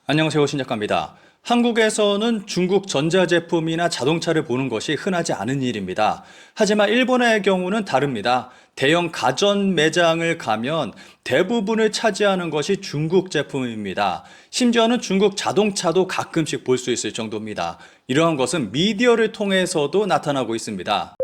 안녕하세요, 신작가입니다. 한국에서는 중국 전자제품이나 자동차를 보는 것이 흔하지 않은 일입니다. 하지만 일본의 경우는 다릅니다. 대형 가전 매장을 가면 대부분을 차지하는 것이 중국 제품입니다. 심지어는 중국 자동차도 가끔씩 볼 수 있을 정도입니다. 이러한 것은 미디어를 통해서도 나타나고 있습니다.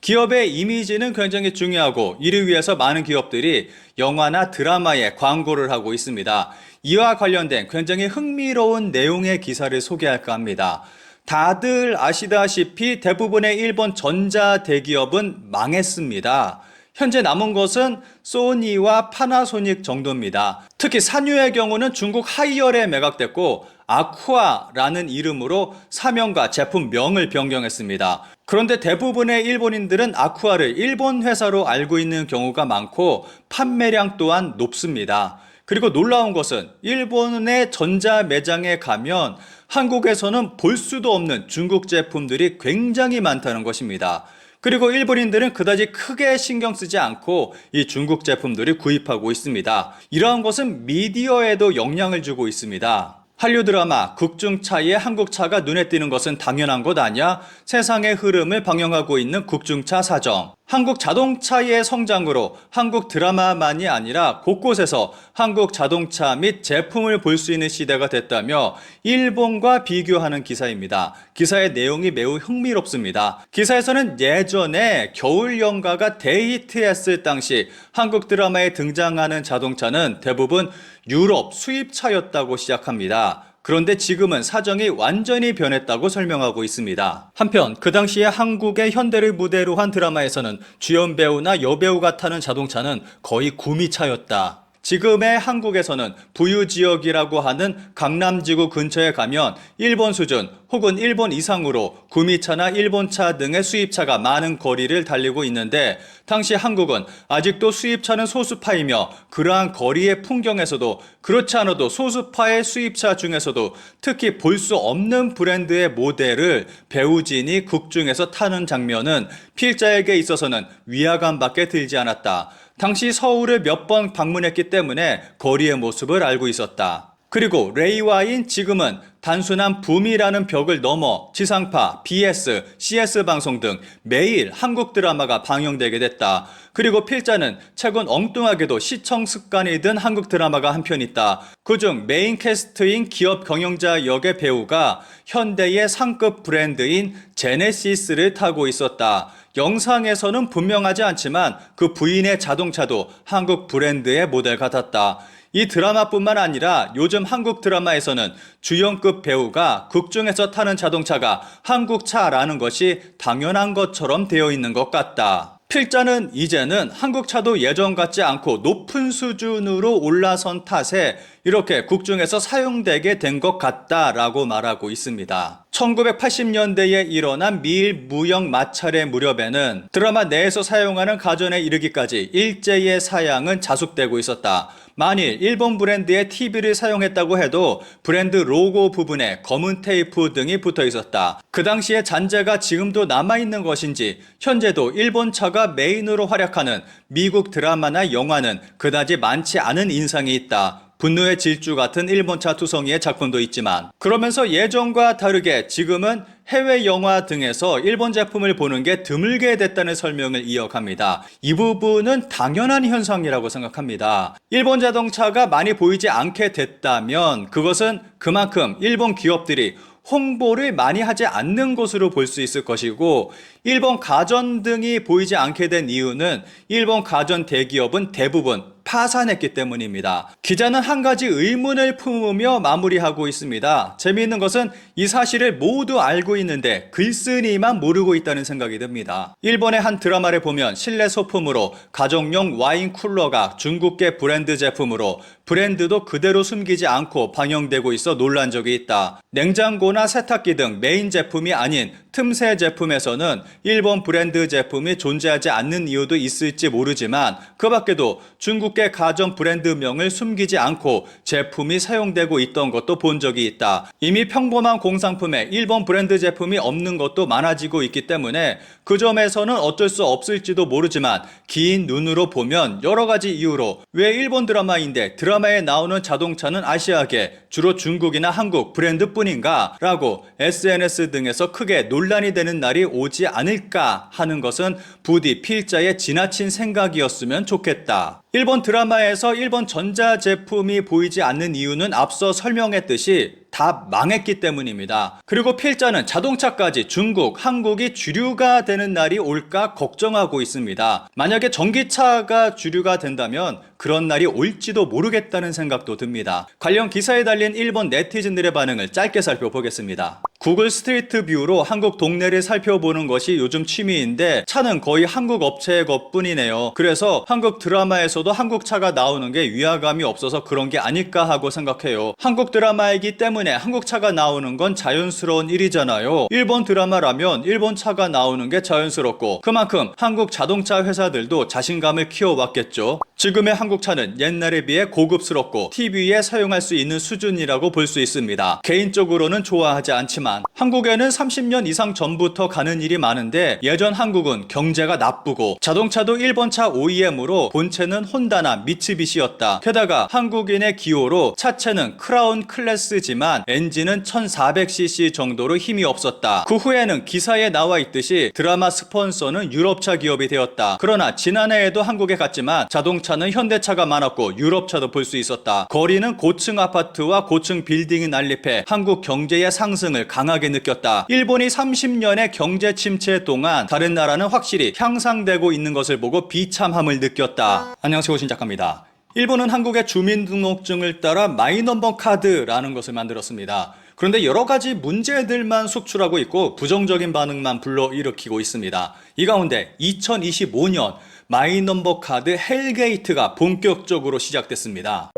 기업의 이미지는 굉장히 중요하고 이를 위해서 많은 기업들이 영화나 드라마에 광고를 하고 있습니다. 이와 관련된 굉장히 흥미로운 내용의 기사를 소개할까 합니다. 다들 아시다시피 대부분의 일본 전자 대기업은 망했습니다. 현재 남은 것은 소니와 파나소닉 정도입니다. 특히 산유의 경우는 중국 하이얼에 매각됐고 아쿠아라는 이름으로 사명과 제품명을 변경했습니다. 그런데 대부분의 일본인들은 아쿠아를 일본 회사로 알고 있는 경우가 많고 판매량 또한 높습니다. 그리고 놀라운 것은 일본의 전자 매장에 가면 한국에서는 볼 수도 없는 중국 제품들이 굉장히 많다는 것입니다. 그리고 일본인들은 그다지 크게 신경 쓰지 않고 이 중국 제품들을 구입하고 있습니다. 이러한 것은 미디어에도 영향을 주고 있습니다. 한류 드라마, 국중차에 한국차가 눈에 띄는 것은 당연한 것 아니야? 세상의 흐름을 방영하고 있는 국중차 사정. 한국 자동차의 성장으로 한국 드라마만이 아니라 곳곳에서 한국 자동차 및 제품을 볼 수 있는 시대가 됐다며 일본과 비교하는 기사입니다. 기사의 내용이 매우 흥미롭습니다. 기사에서는 예전에 겨울 연가가 대히트했을 당시 한국 드라마에 등장하는 자동차는 대부분 유럽 수입차였다고 시작합니다. 그런데 지금은 사정이 완전히 변했다고 설명하고 있습니다. 한편 그 당시에 한국의 현대를 무대로 한 드라마에서는 주연 배우나 여배우가 타는 자동차는 거의 구미차였다. 지금의 한국에서는 부유지역이라고 하는 강남지구 근처에 가면 일본 수준 혹은 일본 이상으로 구미차나 일본차 등의 수입차가 많은 거리를 달리고 있는데 당시 한국은 아직도 수입차는 소수파이며 그러한 거리의 풍경에서도 그렇지 않아도 소수파의 수입차 중에서도 특히 볼 수 없는 브랜드의 모델을 배우진이 국중에서 타는 장면은 필자에게 있어서는 위화감밖에 들지 않았다. 당시 서울을 몇 번 방문했기 때문에 거리의 모습을 알고 있었다. 그리고 레이와인 지금은 단순한 붐이라는 벽을 넘어 지상파, BS, CS 방송 등 매일 한국 드라마가 방영되게 됐다. 그리고 필자는 최근 엉뚱하게도 시청 습관이 든 한국 드라마가 한 편 있다. 그중 메인 캐스트인 기업 경영자 역의 배우가 현대의 상급 브랜드인 제네시스를 타고 있었다. 영상에서는 분명하지 않지만 그 부인의 자동차도 한국 브랜드의 모델 같았다. 이 드라마뿐만 아니라 요즘 한국 드라마에서는 주연급 배우가 국중에서 타는 자동차가 한국차라는 것이 당연한 것처럼 되어 있는 것 같다. 필자는 이제는 한국차도 예전 같지 않고 높은 수준으로 올라선 탓에 이렇게 국중에서 사용되게 된 것 같다라고 말하고 있습니다. 1980년대에 일어난 미일 무역 마찰의 무렵에는 드라마 내에서 사용하는 가전에 이르기까지 일제의 사양은 자숙되고 있었다. 만일 일본 브랜드의 TV를 사용했다고 해도 브랜드 로고 부분에 검은 테이프 등이 붙어 있었다. 그 당시의 잔재가 지금도 남아있는 것인지 현재도 일본 차가 메인으로 활약하는 미국 드라마나 영화는 그다지 많지 않은 인상이 있다. 분노의 질주 같은 일본차 투성이의 작품도 있지만 그러면서 예전과 다르게 지금은 해외 영화 등에서 일본 제품을 보는 게 드물게 됐다는 설명을 이어갑니다. 이 부분은 당연한 현상이라고 생각합니다. 일본 자동차가 많이 보이지 않게 됐다면 그것은 그만큼 일본 기업들이 홍보를 많이 하지 않는 것으로 볼 수 있을 것이고 일본 가전 등이 보이지 않게 된 이유는 일본 가전 대기업은 대부분 파산했기 때문입니다. 기자는 한 가지 의문을 품으며 마무리하고 있습니다. 재미있는 것은 이 사실을 모두 알고 있는데 글쓴이만 모르고 있다는 생각이 듭니다. 일본의 한 드라마를 보면 실내 소품으로 가정용 와인 쿨러가 중국계 브랜드 제품으로 브랜드도 그대로 숨기지 않고 방영되고 있어 놀란 적이 있다. 냉장고나 세탁기 등 메인 제품이 아닌 틈새 제품에서는 일본 브랜드 제품이 존재하지 않는 이유도 있을지 모르지만 그 밖에도 중국계 가전 브랜드명을 숨기지 않고 제품이 사용되고 있던 것도 본 적이 있다. 이미 평범한 공산품에 일본 브랜드 제품이 없는 것도 많아지고 있기 때문에 그 점에서는 어쩔 수 없을지도 모르지만 긴 눈으로 보면 여러 가지 이유로 왜 일본 드라마인데 드라마 드라마에 나오는 자동차는 아시아계, 주로 중국이나 한국 브랜드뿐인가? 라고 SNS 등에서 크게 논란이 되는 날이 오지 않을까 하는 것은 부디 필자의 지나친 생각이었으면 좋겠다. 일본 드라마에서 일본 전자제품이 보이지 않는 이유는 앞서 설명했듯이 다 망했기 때문입니다. 그리고 필자는 자동차까지 중국, 한국이 주류가 되는 날이 올까 걱정하고 있습니다. 만약에 전기차가 주류가 된다면 그런 날이 올지도 모르겠다는 생각도 듭니다. 관련 기사에 달린 일본 네티즌들의 반응을 짧게 살펴보겠습니다. 구글 스트리트 뷰로 한국 동네를 살펴보는 것이 요즘 취미인데 차는 거의 한국 업체의 것뿐이네요. 그래서 한국 드라마에서도 한국 차가 나오는 게 위화감이 없어서 그런 게 아닐까 하고 생각해요. 한국 드라마이기 때문에 한국 차가 나오는 건 자연스러운 일이잖아요. 일본 드라마라면 일본 차가 나오는 게 자연스럽고 그만큼 한국 자동차 회사들도 자신감을 키워왔겠죠. 지금의 한국차는 옛날에 비해 고급스럽고 TV에 사용할 수 있는 수준이라고 볼 수 있습니다. 개인적으로는 좋아하지 않지만 한국에는 30년 이상 전부터 가는 일이 많은데 예전 한국은 경제가 나쁘고 자동차도 일본차 OEM으로 본체는 혼다나 미츠비시였다. 게다가 한국인의 기호로 차체는 크라운 클래스지만 엔진은 1400cc 정도로 힘이 없었다. 그 후에는 기사에 나와 있듯이 드라마 스폰서는 유럽차 기업이 되었다. 그러나 지난해에도 한국에 갔지만 자동차는 현대차가 많았고 유럽차도 볼 수 있었다. 거리는 고층 아파트와 고층 빌딩이 난립해 한국 경제의 상승을 강하게 느꼈다. 일본이 30년의 경제 침체 동안 다른 나라는 확실히 향상되고 있는 것을 보고 비참함을 느꼈다. 안녕하세요, 신작가입니다. 일본은 한국의 주민등록증을 따라 마이넘버 카드라는 것을 만들었습니다. 그런데 여러 가지 문제들만 속출하고 있고 부정적인 반응만 불러일으키고 있습니다. 이 가운데 2025년 마이넘버 카드 헬게이트가 본격적으로 시작됐습니다.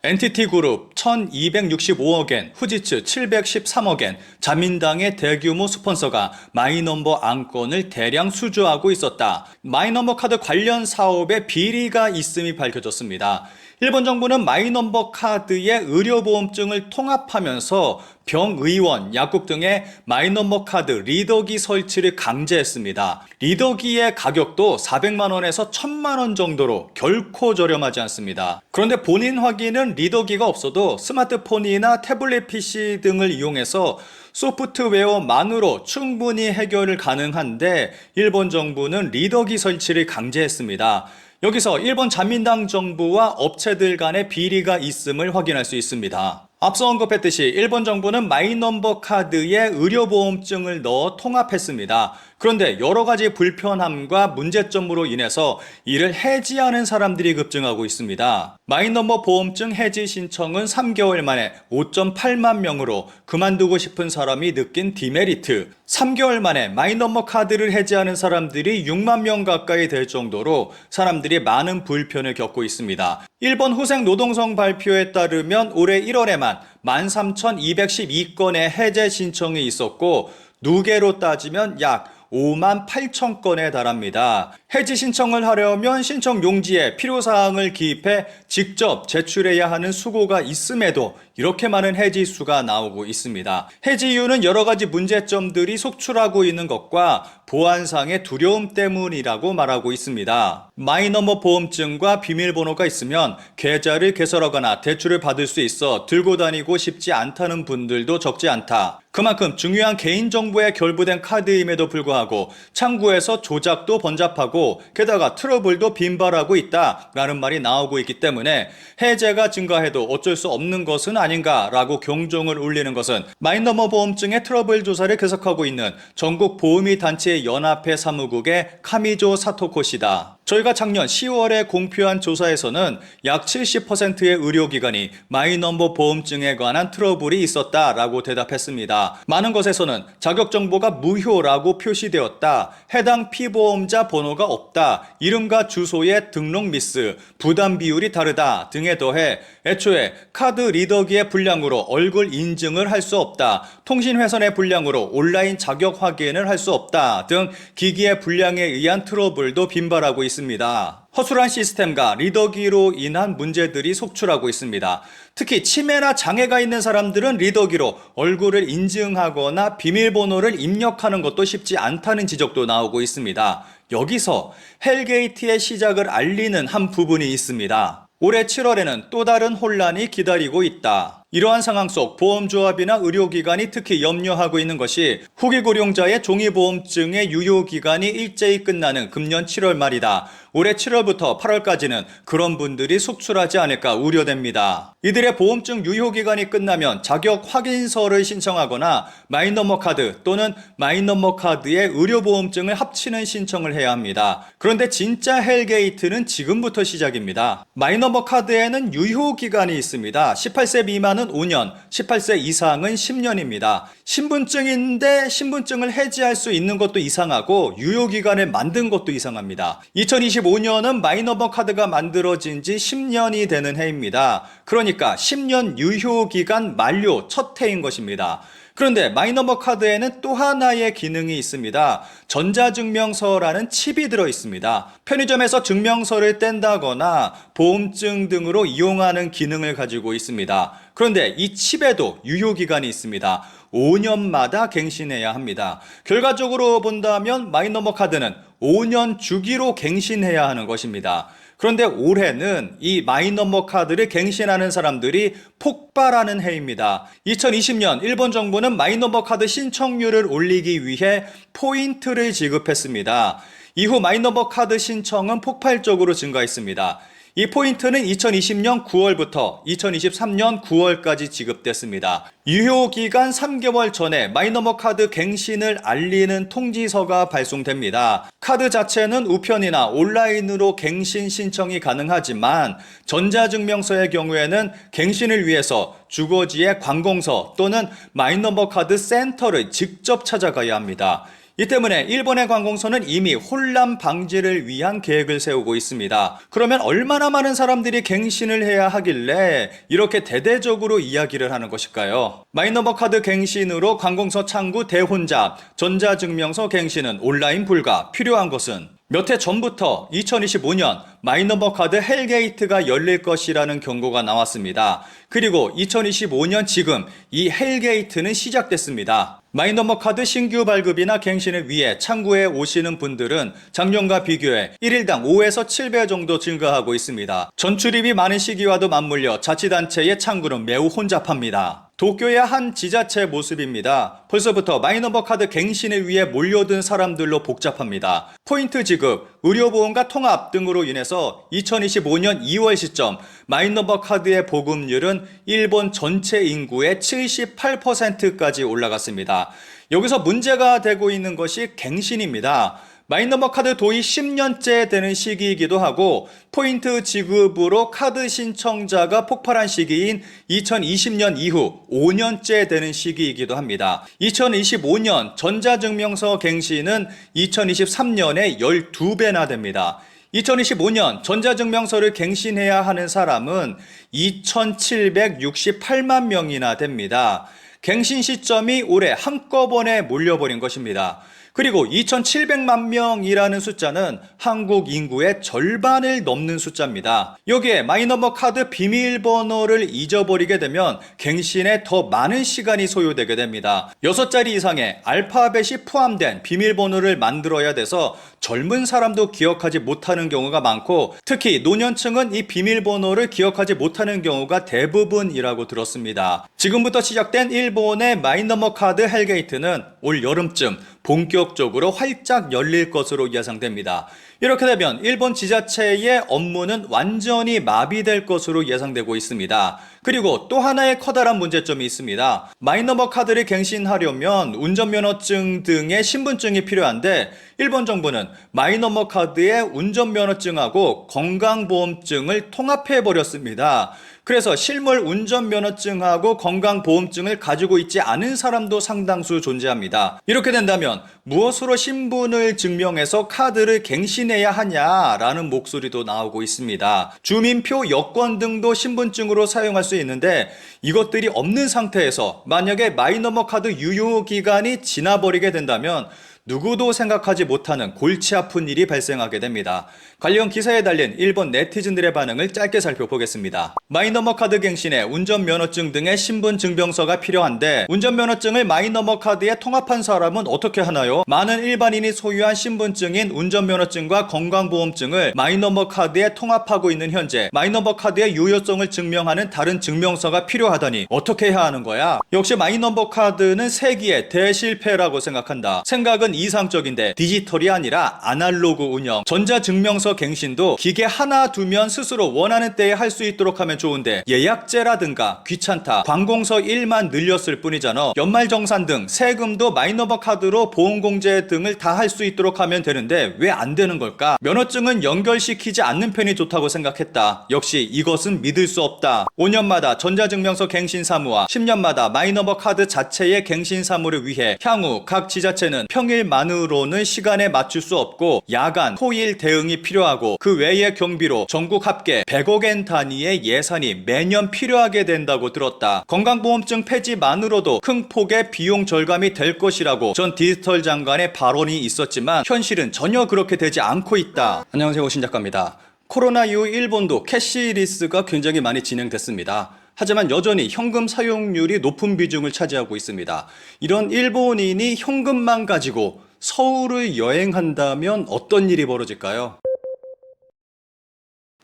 NTT 그룹 1265억엔, 후지츠 713억엔, 자민당의 대규모 스폰서가 마이넘버 안건을 대량 수주하고 있었다. 마이넘버 카드 관련 사업에 비리가 있음이 밝혀졌습니다. 일본 정부는 마이넘버 카드의 의료보험증을 통합하면서 병의원, 약국 등의 마이넘버 카드 리더기 설치를 강제했습니다. 리더기의 가격도 400만원에서 1000만원 정도로 결코 저렴하지 않습니다. 그런데 본인 확인은 리더기가 없어도 스마트폰이나 태블릿 PC 등을 이용해서 소프트웨어만으로 충분히 해결을 가능한데 일본 정부는 리더기 설치를 강제했습니다. 여기서 일본 자민당 정부와 업체들 간의 비리가 있음을 확인할 수 있습니다. 앞서 언급했듯이 일본 정부는 마이넘버 카드에 의료보험증을 넣어 통합했습니다. 그런데 여러 가지 불편함과 문제점으로 인해서 이를 해지하는 사람들이 급증하고 있습니다. 마이넘버 보험증 해지 신청은 3개월 만에 5.8만 명으로 그만두고 싶은 사람이 느낀 디메리트, 3개월 만에 마이넘버 카드를 해지하는 사람들이 6만 명 가까이 될 정도로 사람들이 많은 불편을 겪고 있습니다. 일본 후생노동성 발표에 따르면 올해 1월에만 13,212건의 해제 신청이 있었고 누계로 따지면 약 5만 8천 건에 달합니다. 해지 신청을 하려면 신청 용지에 필요사항을 기입해 직접 제출해야 하는 수고가 있음에도 이렇게 많은 해지 수가 나오고 있습니다. 해지 이유는 여러 가지 문제점들이 속출하고 있는 것과 보안상의 두려움 때문이라고 말하고 있습니다. 마이넘버 보험증과 비밀번호가 있으면 계좌를 개설하거나 대출을 받을 수 있어 들고 다니고 싶지 않다는 분들도 적지 않다. 그만큼 중요한 개인정보에 결부된 카드임에도 불구하고 창구에서 조작도 번잡하고 게다가 트러블도 빈발하고 있다라는 말이 나오고 있기 때문에 해제가 증가해도 어쩔 수 없는 것은 아닌가라고 경종을 울리는 것은 마이넘버 보험증의 트러블 조사를 계속하고 있는 전국 보험의 단체 연합회 사무국의 카미조 사토코 씨다. 저희가 작년 10월에 공표한 조사에서는 약 70%의 의료기관이 마이넘버 보험증에 관한 트러블이 있었다라고 대답했습니다. 많은 것에서는 자격정보가 무효라고 표시되었다, 해당 피보험자 번호가 없다, 이름과 주소의 등록 미스, 부담 비율이 다르다 등에 더해 애초에 카드 리더기의 불량으로 얼굴 인증을 할 수 없다, 통신회선의 불량으로 온라인 자격 확인을 할 수 없다 등 기기의 불량에 의한 트러블도 빈발하고 있습니다. 허술한 시스템과 리더기로 인한 문제들이 속출하고 있습니다. 특히 치매나 장애가 있는 사람들은 리더기로 얼굴을 인증하거나 비밀번호를 입력하는 것도 쉽지 않다는 지적도 나오고 있습니다. 여기서 헬게이트의 시작을 알리는 한 부분이 있습니다. 올해 7월에는 또 다른 혼란이 기다리고 있다. 이러한 상황 속 보험조합이나 의료기관이 특히 염려하고 있는 것이 후기 고령자의 종이보험증의 유효기간이 일제히 끝나는 금년 7월 말이다. 올해 7월부터 8월까지는 그런 분들이 속출하지 않을까 우려됩니다. 이들의 보험증 유효기간이 끝나면 자격 확인서를 신청하거나 마이너머 카드 또는 마이너머 카드의 의료보험증을 합치는 신청을 해야 합니다. 그런데 진짜 헬게이트는 지금부터 시작입니다. 마이너머 카드에는 유효기간이 있습니다. 18세 미만은 5년, 18세 이상은 10년입니다. 신분증인데 신분증을 해지할 수 있는 것도 이상하고 유효기간을 만든 것도 이상합니다. 2025년은 마이너머 카드가 만들어진 지 10년이 되는 해입니다. 그러니까 10년 유효기간 만료 첫 해인 것입니다. 그런데 마이너머 카드에는 또 하나의 기능이 있습니다. 전자증명서라는 칩이 들어 있습니다. 편의점에서 증명서를 뗀다거나 보험증 등으로 이용하는 기능을 가지고 있습니다. 그런데 이 칩에도 유효기간이 있습니다. 5년마다 갱신해야 합니다. 결과적으로 본다면 마이너머 카드는 5년 주기로 갱신해야 하는 것입니다. 그런데 올해는 이 마이너머 카드를 갱신하는 사람들이 폭발하는 해입니다. 2020년 일본 정부는 마이너머 카드 신청률을 올리기 위해 포인트를 지급했습니다. 이후 마이너머 카드 신청은 폭발적으로 증가했습니다. 이 포인트는 2020년 9월부터 2023년 9월까지 지급됐습니다. 유효기간 3개월 전에 마이너머 카드 갱신을 알리는 통지서가 발송됩니다. 카드 자체는 우편이나 온라인으로 갱신 신청이 가능하지만 전자증명서의 경우에는 갱신을 위해서 주거지의 관공서 또는 마이너머 카드 센터를 직접 찾아가야 합니다. 이 때문에 일본의 관공서는 이미 혼란 방지를 위한 계획을 세우고 있습니다. 그러면 얼마나 많은 사람들이 갱신을 해야 하길래 이렇게 대대적으로 이야기를 하는 것일까요? 마이너머 카드 갱신으로 관공서 창구 대혼잡, 전자증명서 갱신은 온라인 불가, 필요한 것은 몇 해 전부터 2025년 마이너머 카드 헬게이트가 열릴 것이라는 경고가 나왔습니다. 그리고 2025년 지금 이 헬게이트는 시작됐습니다. 마이너머 카드 신규 발급이나 갱신을 위해 창구에 오시는 분들은 작년과 비교해 1일당 5에서 7배 정도 증가하고 있습니다. 전출입이 많은 시기와도 맞물려 자치단체의 창구는 매우 혼잡합니다. 도쿄의 한 지자체 모습입니다. 벌써부터 마이너머 카드 갱신을 위해 몰려든 사람들로 복잡합니다. 포인트 지급, 의료보험과 통합 등으로 인해서 2025년 2월 시점 마이너머 카드의 보급률은 일본 전체 인구의 78%까지 올라갔습니다. 여기서 문제가 되고 있는 것이 갱신입니다. 마이너머 카드 도입 10년째 되는 시기이기도 하고 포인트 지급으로 카드 신청자가 폭발한 시기인 2020년 이후 5년째 되는 시기이기도 합니다. 2025년 전자증명서 갱신은 2023년에 12배나 됩니다. 2025년 전자증명서를 갱신해야 하는 사람은 2,768만 명이나 됩니다. 갱신 시점이 올해 한꺼번에 몰려버린 것입니다. 그리고 2,700만 명이라는 숫자는 한국 인구의 절반을 넘는 숫자입니다. 여기에 마이너머 카드 비밀번호를 잊어버리게 되면 갱신에 더 많은 시간이 소요되게 됩니다. 6자리 이상의 알파벳이 포함된 비밀번호를 만들어야 돼서 젊은 사람도 기억하지 못하는 경우가 많고 특히 노년층은 이 비밀번호를 기억하지 못하는 경우가 대부분이라고 들었습니다. 지금부터 시작된 일본의 마이너머 카드 헬게이트는 올 여름쯤 본격적으로 활짝 열릴 것으로 예상됩니다. 이렇게 되면 일본 지자체의 업무는 완전히 마비될 것으로 예상되고 있습니다. 그리고 또 하나의 커다란 문제점이 있습니다. 마이너머 카드를 갱신하려면 운전면허증 등의 신분증이 필요한데 일본 정부는 마이너머 카드에 운전면허증하고 건강보험증을 통합해버렸습니다. 그래서 실물 운전면허증하고 건강보험증을 가지고 있지 않은 사람도 상당수 존재합니다. 이렇게 된다면 무엇으로 신분을 증명해서 카드를 갱신해야 하냐라는 목소리도 나오고 있습니다. 주민표, 여권 등도 신분증으로 사용할 수 있는데 이것들이 없는 상태에서 만약에 마이너머 카드 유효기간이 지나버리게 된다면 누구도 생각하지 못하는 골치 아픈 일이 발생하게 됩니다. 관련 기사에 달린 일본 네티즌들의 반응을 짧게 살펴보겠습니다. 마이너머 카드 갱신에 운전면허증 등의 신분증명서가 필요한데 운전면허증을 마이너머 카드에 통합한 사람은 어떻게 하나요? 많은 일반인이 소유한 신분증인 운전면허증과 건강보험증을 마이너머 카드에 통합하고 있는 현재 마이너머 카드의 유효성을 증명하는 다른 증명서가 필요하다니 어떻게 해야 하는 거야? 역시 마이너머 카드는 세기의 대실패라고 생각한다. 생각은 이상적인데 디지털이 아니라 아날로그 운영, 전자증명서 갱신도 기계 하나 두면 스스로 원하는 때에 할 수 있도록 하면 좋은데 예약제라든가 귀찮다, 관공서 1만 늘렸을 뿐이잖아. 연말정산 등 세금도 마이너머 카드로 보험공제 등을 다 할 수 있도록 하면 되는데 왜 안 되는 걸까? 면허증은 연결시키지 않는 편이 좋다고 생각했다. 역시 이것은 믿을 수 없다. 5년마다 전자증명서 갱신 사무와 10년마다 마이너머 카드 자체의 갱신 사무를 위해 향후 각 지자체는 평일만으로는 시간에 맞출 수 없고 야간, 토일 대응이 필요하고 그 외의 경비로 전국 합계 100억엔 단위의 예산이 매년 필요하게 된다고 들었다. 건강보험증 폐지만으로도 큰 폭의 비용 절감이 될 것이라고 전 디지털 장관의 발언이 있었지만 현실은 전혀 그렇게 되지 않고 있다. 안녕하세요, 신작가입니다. 코로나 이후 일본도 캐시리스가 굉장히 많이 진행됐습니다. 하지만 여전히 현금 사용률이 높은 비중을 차지하고 있습니다. 이런 일본인이 현금만 가지고 서울을 여행한다면 어떤 일이 벌어질까요?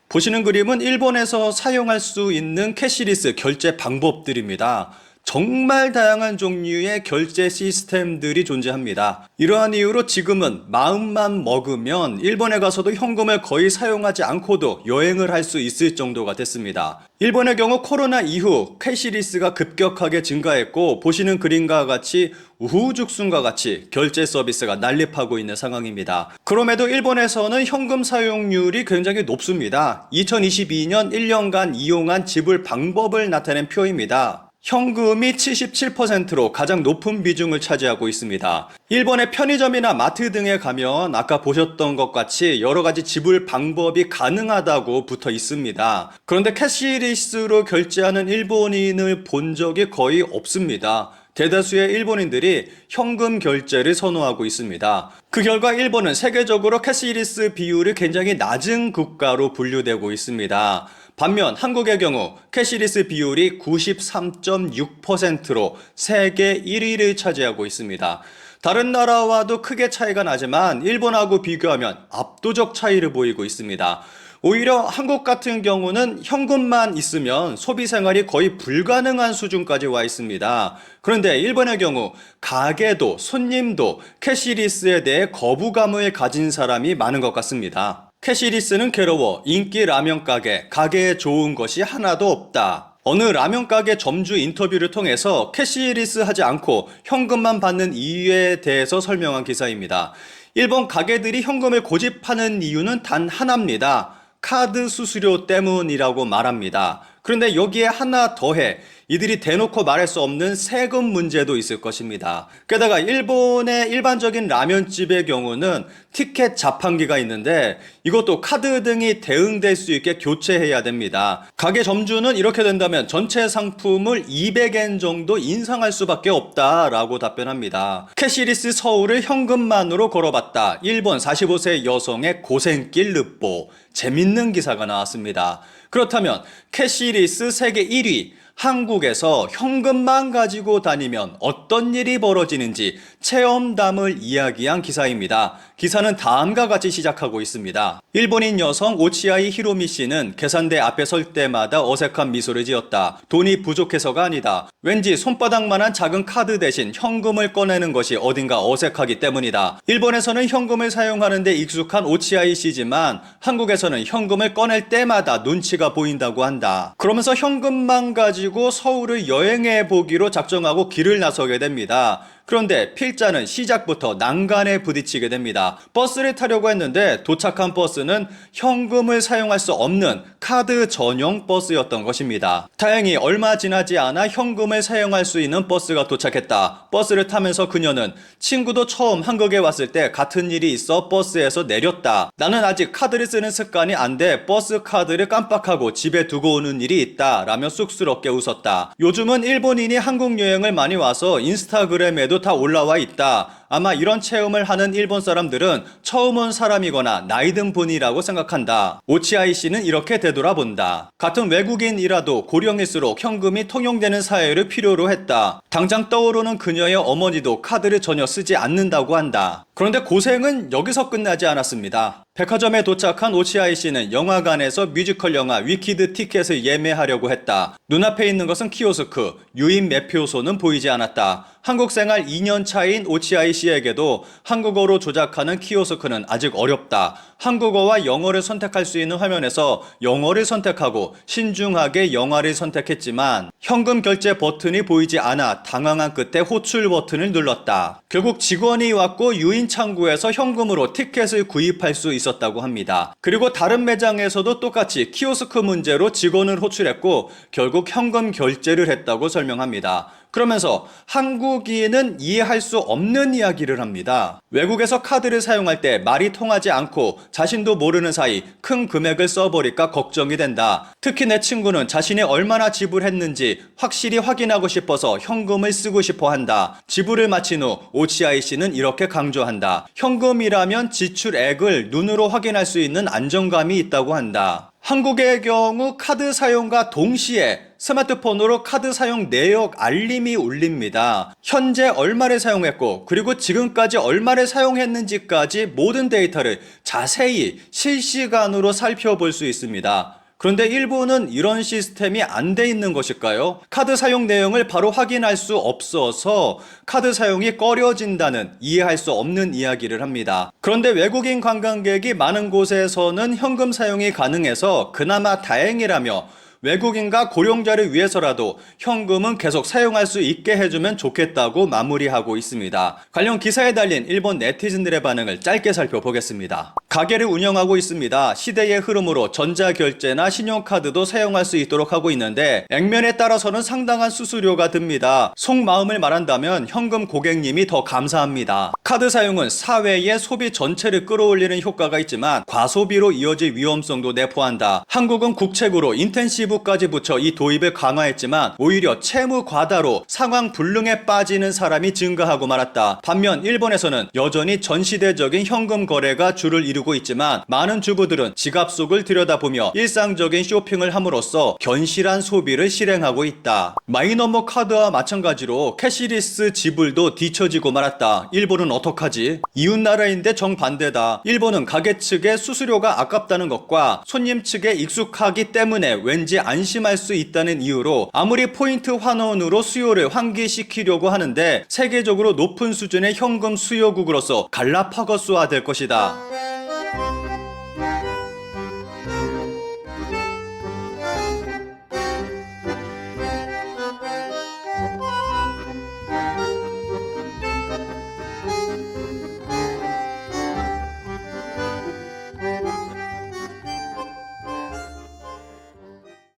보시는 그림은 일본에서 사용할 수 있는 캐시리스 결제 방법들입니다. 정말 다양한 종류의 결제 시스템들이 존재합니다. 이러한 이유로 지금은 마음만 먹으면 일본에 가서도 현금을 거의 사용하지 않고도 여행을 할 수 있을 정도가 됐습니다. 일본의 경우 코로나 이후 캐시리스가 급격하게 증가했고 보시는 그림과 같이 우후죽순과 같이 결제 서비스가 난립하고 있는 상황입니다. 그럼에도 일본에서는 현금 사용률이 굉장히 높습니다. 2022년 1년간 이용한 지불 방법을 나타낸 표입니다. 현금이 77%로 가장 높은 비중을 차지하고 있습니다. 일본의 편의점이나 마트 등에 가면 아까 보셨던 것 같이 여러 가지 지불 방법이 가능하다고 붙어 있습니다. 그런데 캐시리스로 결제하는 일본인을 본 적이 거의 없습니다. 대다수의 일본인들이 현금 결제를 선호하고 있습니다. 그 결과 일본은 세계적으로 캐시리스 비율이 굉장히 낮은 국가로 분류되고 있습니다. 반면 한국의 경우 캐시리스 비율이 93.6%로 세계 1위를 차지하고 있습니다. 다른 나라와도 크게 차이가 나지만 일본하고 비교하면 압도적 차이를 보이고 있습니다. 오히려 한국 같은 경우는 현금만 있으면 소비 생활이 거의 불가능한 수준까지 와 있습니다. 그런데 일본의 경우 가게도 손님도 캐시리스에 대해 거부감을 가진 사람이 많은 것 같습니다. 캐시리스는 괴로워 인기 라면 가게에 좋은 것이 하나도 없다. 어느 라면 가게 점주 인터뷰를 통해서 캐시리스 하지 않고 현금만 받는 이유에 대해서 설명한 기사입니다. 일본 가게들이 현금을 고집하는 이유는 단 하나입니다. 카드 수수료 때문이라고 말합니다. 그런데 여기에 하나 더해 이들이 대놓고 말할 수 없는 세금 문제도 있을 것입니다. 게다가 일본의 일반적인 라면집의 경우는 티켓 자판기가 있는데 이것도 카드 등이 대응될 수 있게 교체해야 됩니다. 가게 점주는 이렇게 된다면 전체 상품을 200엔 정도 인상할 수밖에 없다라고 답변합니다. 캐시리스 서울을 현금만으로 걸어봤다. 일본 45세 여성의 고생길 르뽀. 재밌는 기사가 나왔습니다. 그렇다면 캐시리스 세계 1위 한국에서 현금만 가지고 다니면 어떤 일이 벌어지는지 체험담을 이야기한 기사입니다. 기사는 다음과 같이 시작하고 있습니다. 일본인 여성 오치아이 히로미 씨는 계산대 앞에 설 때마다 어색한 미소를 지었다. 돈이 부족해서가 아니다. 왠지 손바닥만한 작은 카드 대신 현금을 꺼내는 것이 어딘가 어색하기 때문이다. 일본에서는 현금을 사용하는 데 익숙한 오치아이 씨지만 한국에서는 현금을 꺼낼 때마다 눈치가 보인다고 한다. 그러면서 현금만 가지고 서울을 여행해 보기로 작정하고 길을 나서게 됩니다. 그런데 필자는 시작부터 난간에 부딪히게 됩니다. 버스를 타려고 했는데 도착한 버스는 현금을 사용할 수 없는 카드 전용 버스였던 것입니다. 다행히 얼마 지나지 않아 현금을 사용할 수 있는 버스가 도착했다. 버스를 타면서 그녀는 친구도 처음 한국에 왔을 때 같은 일이 있어 버스에서 내렸다. 나는 아직 카드를 쓰는 습관이 안 돼 버스 카드를 깜빡하고 집에 두고 오는 일이 있다 라며 쑥스럽게 웃었다. 요즘은 일본인이 한국 여행을 많이 와서 인스타그램에도 다 올라와 있다. 아마 이런 체험을 하는 일본 사람들은 처음 온 사람이거나 나이 든 분이라고 생각한다. 오치아이 씨는 이렇게 되돌아본다. 같은 외국인이라도 고령일수록 현금이 통용되는 사회를 필요로 했다. 당장 떠오르는 그녀의 어머니도 카드를 전혀 쓰지 않는다고 한다. 그런데 고생은 여기서 끝나지 않았습니다. 백화점에 도착한 오치아이 씨는 영화관에서 뮤지컬 영화 위키드 티켓을 예매하려고 했다. 눈앞에 있는 것은 키오스크, 유인 매표소는 보이지 않았다. 한국 생활 2년 차인 오치아이 씨에게도 한국어로 조작하는 키오스크는 아직 어렵다. 한국어와 영어를 선택할 수 있는 화면에서 영어를 선택하고 신중하게 영화를 선택했지만 현금 결제 버튼이 보이지 않아 당황한 끝에 호출 버튼을 눌렀다. 결국 직원이 왔고 유인 창구에서 현금으로 티켓을 구입할 수 있었다고 합니다. 그리고 다른 매장에서도 똑같이 키오스크 문제로 직원을 호출했고 결국 현금 결제를 했다고 설명합니다. 그러면서 한국인은 이해할 수 없는 이야기를 합니다. 외국에서 카드를 사용할 때 말이 통하지 않고 자신도 모르는 사이 큰 금액을 써버릴까 걱정이 된다. 특히 내 친구는 자신이 얼마나 지불했는지 확실히 확인하고 싶어서 현금을 쓰고 싶어 한다. 지불을 마친 후 오치아이 씨는 이렇게 강조한다. 현금이라면 지출액을 눈으로 확인할 수 있는 안정감이 있다고 한다. 한국의 경우 카드 사용과 동시에 스마트폰으로 카드 사용 내역 알림이 울립니다. 현재 얼마를 사용했고 그리고 지금까지 얼마를 사용했는지까지 모든 데이터를 자세히 실시간으로 살펴볼 수 있습니다. 그런데 일본은 이런 시스템이 안 돼 있는 것일까요? 카드 사용 내용을 바로 확인할 수 없어서 카드 사용이 꺼려진다는 이해할 수 없는 이야기를 합니다. 그런데 외국인 관광객이 많은 곳에서는 현금 사용이 가능해서 그나마 다행이라며 외국인과 고령자를 위해서라도 현금은 계속 사용할 수 있게 해주면 좋겠다고 마무리하고 있습니다. 관련 기사에 달린 일본 네티즌들의 반응을 짧게 살펴보겠습니다. 가게를 운영하고 있습니다. 시대의 흐름으로 전자결제나 신용카드도 사용할 수 있도록 하고 있는데 액면에 따라서는 상당한 수수료가 듭니다. 속마음을 말한다면 현금 고객님이 더 감사합니다. 카드 사용은 사회의 소비 전체를 끌어올리는 효과가 있지만 과소비로 이어질 위험성도 내포한다. 한국은 국책으로 인텐시브까지 붙여 이 도입을 강화했지만 오히려 채무 과다로 상황 불능에 빠지는 사람이 증가하고 말았다. 반면 일본에서는 여전히 전시대적인 현금 거래가 주를 이루고 있지만 많은 주부들은 지갑 속을 들여다보며 일상적인 쇼핑을 함으로써 견실한 소비를 실행하고 있다. 마이너머 카드와 마찬가지로 캐시리스 지불도 뒤처지고 말았다. 일본은 어떡하지? 이웃나라인데 정반대다. 일본은 가게 측의 수수료가 아깝다는 것과 손님 측에 익숙하기 때문에 왠지 안심할 수 있다는 이유로 아무리 포인트 환원으로 수요를 환기시키려고 하는데 세계적으로 높은 수준의 현금 수요국으로서 갈라파고스화 될 것이다.